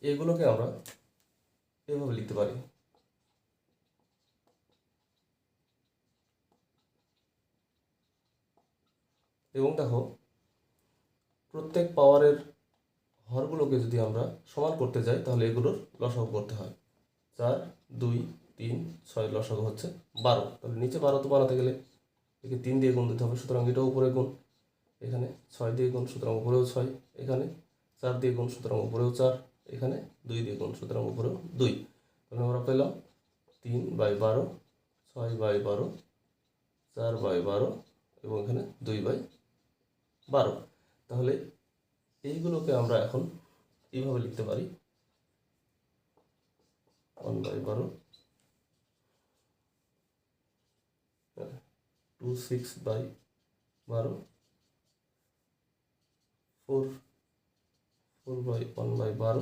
এগুলোকে আমরা এভাবে লিখতে পারি। এবং দেখো, প্রত্যেক পাওয়ারের হরগুলোকে যদি আমরা সমান করতে যাই তাহলে এগুলোর লসাগু করতে হয়। 4, 2, 3, 6 লসাগু হচ্ছে 12। তাহলে নিচে 12 তো বানাতে গেলে একে 3 দিয়ে গুণ দিতে হবে, সুতরাং এটাও উপরে গুণ, এখানে 6 দিয়ে গুণ, সুতরাং উপরেও 6, এখানে 4 দিয়ে গুণ, সুতরাং উপরেও 4, এখানে 2 দিয়ে গুণ, সুতরাং উপরেও 2। তাহলে আমরা পেলাম 3/12, 6/12, 4/12 এবং এখানে 2/12। তাহলে এইগুলোকে আমরা এখন এইভাবে লিখতে পারি, 1/12, 2, 6/12, 4/1/12,